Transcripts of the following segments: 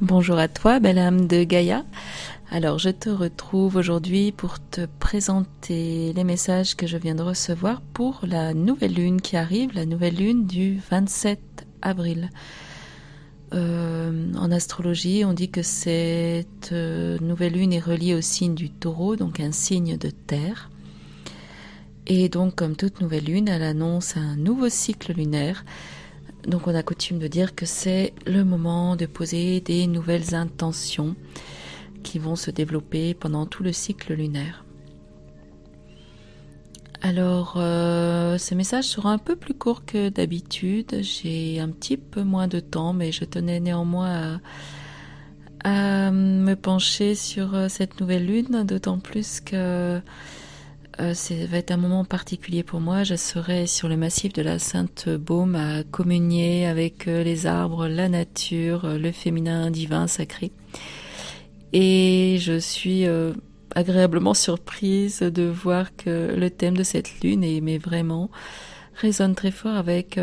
Bonjour à toi, belle âme de Gaïa. Alors, je te retrouve aujourd'hui pour te présenter les messages que je viens de recevoir pour la nouvelle lune qui arrive, la nouvelle lune du 27 avril. En astrologie, on dit que cette nouvelle lune est reliée au signe du Taureau, donc un signe de terre. Et donc, comme toute nouvelle lune, elle annonce un nouveau cycle lunaire. Donc on a coutume de dire que c'est le moment de poser des nouvelles intentions qui vont se développer pendant tout le cycle lunaire. Alors ce message sera un peu plus court que d'habitude. J'ai un petit peu moins de temps, mais je tenais néanmoins à me pencher sur cette nouvelle lune, d'autant plus que ça va être un moment particulier pour moi. Je serai sur le massif de la Sainte-Baume à communier avec les arbres, la nature, le féminin divin sacré. Et je suis agréablement surprise de voir que le thème de cette lune, mais vraiment, résonne très fort avec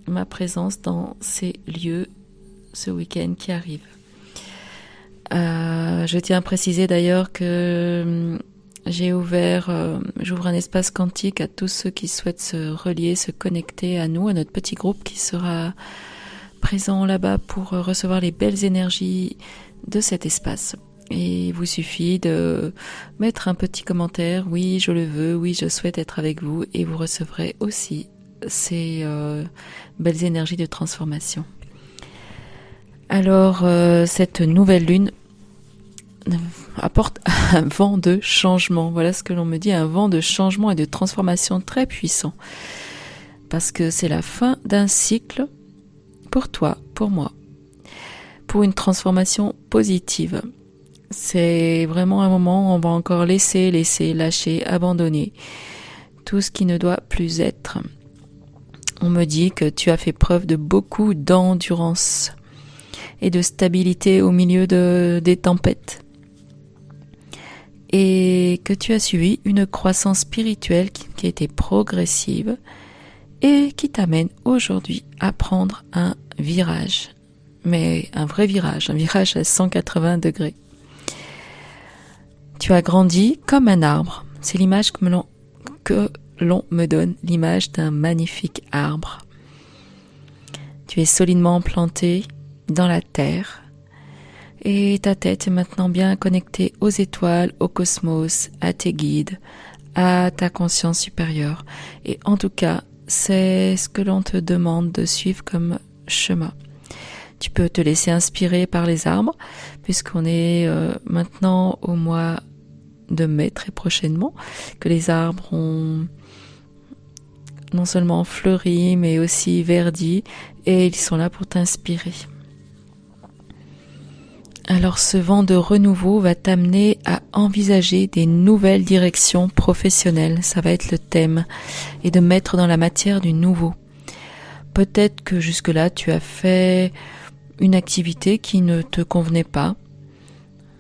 ma présence dans ces lieux ce week-end qui arrive. Je tiens à préciser d'ailleurs que j'ouvre un espace quantique à tous ceux qui souhaitent se relier, se connecter à nous, à notre petit groupe qui sera présent là-bas pour recevoir les belles énergies de cet espace. Et il vous suffit de mettre un petit commentaire, oui je le veux, oui je souhaite être avec vous, et vous recevrez aussi ces belles énergies de transformation. Alors cette nouvelle lune apporte un vent de changement. Voilà ce que l'on me dit, un vent de changement et de transformation très puissant. Parce que c'est la fin d'un cycle pour toi, pour moi, pour une transformation positive. C'est vraiment un moment où on va encore laisser, lâcher, abandonner tout ce qui ne doit plus être. On me dit que tu as fait preuve de beaucoup d'endurance et de stabilité au milieu des tempêtes. Et que tu as suivi une croissance spirituelle qui a été progressive et qui t'amène aujourd'hui à prendre un virage. Mais un vrai virage, un virage à 180 degrés. Tu as grandi comme un arbre. C'est l'image que l'on me donne, l'image d'un magnifique arbre. Tu es solidement planté dans la terre. Et ta tête est maintenant bien connectée aux étoiles, au cosmos, à tes guides, à ta conscience supérieure. Et en tout cas, c'est ce que l'on te demande de suivre comme chemin. Tu peux te laisser inspirer par les arbres, puisqu'on est maintenant au mois de mai, très prochainement, que les arbres ont non seulement fleuri, mais aussi verdi, et ils sont là pour t'inspirer. Alors ce vent de renouveau va t'amener à envisager des nouvelles directions professionnelles, ça va être le thème, et de mettre dans la matière du nouveau. Peut-être que jusque-là tu as fait une activité qui ne te convenait pas,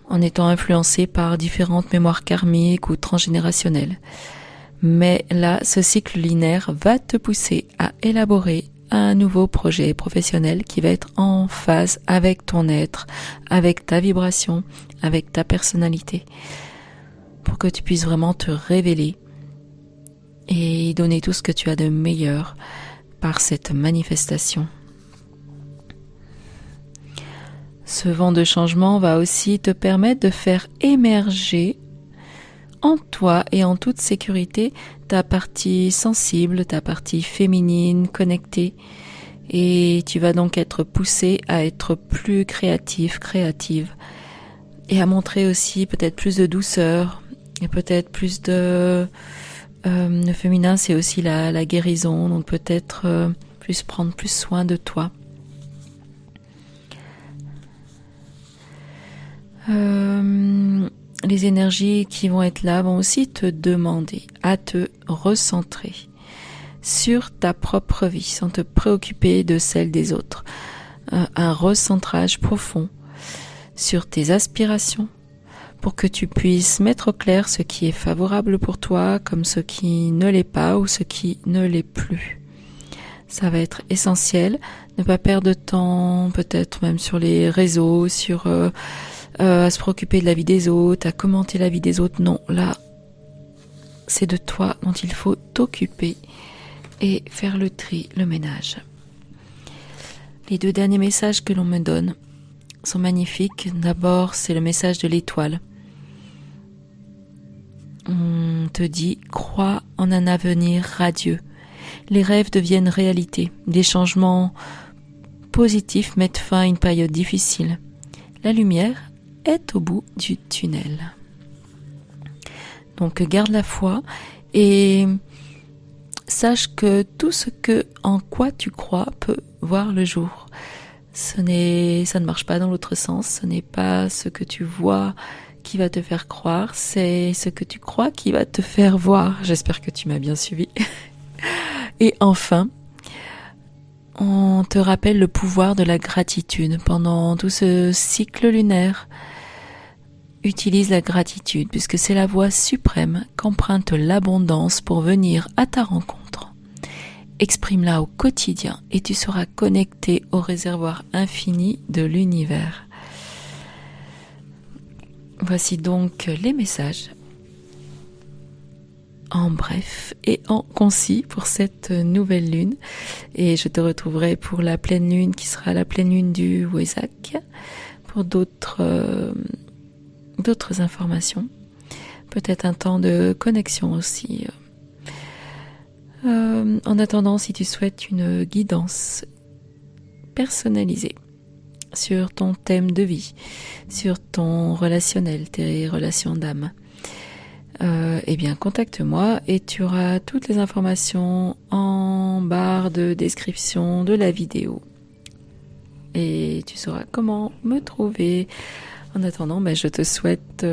en étant influencé par différentes mémoires karmiques ou transgénérationnelles. Mais là, ce cycle linéaire va te pousser à élaborer un nouveau projet professionnel qui va être en phase avec ton être, avec ta vibration, avec ta personnalité, pour que tu puisses vraiment te révéler et donner tout ce que tu as de meilleur par cette manifestation. Ce vent de changement va aussi te permettre de faire émerger en toi et en toute sécurité ta partie sensible, ta partie féminine, connectée. Et tu vas donc être poussé à être plus créative, et à montrer aussi peut-être plus de douceur et peut-être plus de... le féminin, c'est aussi la guérison, donc peut-être prendre plus soin de toi. Les énergies qui vont être là vont aussi te demander à te recentrer sur ta propre vie sans te préoccuper de celle des autres. Un recentrage profond sur tes aspirations pour que tu puisses mettre au clair ce qui est favorable pour toi comme ce qui ne l'est pas ou ce qui ne l'est plus. Ça va être essentiel. Ne pas perdre de temps, peut-être même sur les réseaux, à se préoccuper de la vie des autres, à commenter la vie des autres. Non, là, c'est de toi dont il faut t'occuper et faire le tri, le ménage. Les 2 derniers messages que l'on me donne sont magnifiques. D'abord, c'est le message de l'étoile. On te dit, crois en un avenir radieux. Les rêves deviennent réalité. Des changements positifs mettent fin à une période difficile. La lumière est au bout du tunnel. Donc garde la foi et sache que tout ce en quoi tu crois peut voir le jour. Ça ne marche pas dans l'autre sens. Ce n'est pas ce que tu vois qui va te faire croire, c'est ce que tu crois qui va te faire voir. J'espère que tu m'as bien suivi. Et enfin, on te rappelle le pouvoir de la gratitude. Pendant tout ce cycle lunaire, utilise la gratitude puisque c'est la voie suprême qu'emprunte l'abondance pour venir à ta rencontre. Exprime-la au quotidien et tu seras connecté au réservoir infini de l'univers. Voici donc les messages en bref et en concis pour cette nouvelle lune. Et je te retrouverai pour la pleine lune qui sera la pleine lune du Wesak pour d'autres informations. Peut-être un temps de connexion aussi. En attendant, si tu souhaites une guidance personnalisée sur ton thème de vie, sur ton relationnel, tes relations d'âme, eh bien contacte-moi et tu auras toutes les informations en barre de description de la vidéo. Et tu sauras comment me trouver. En attendant, je te souhaite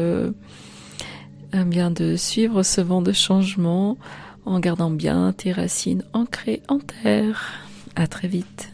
bien de suivre ce vent de changement en gardant bien tes racines ancrées en terre. À très vite.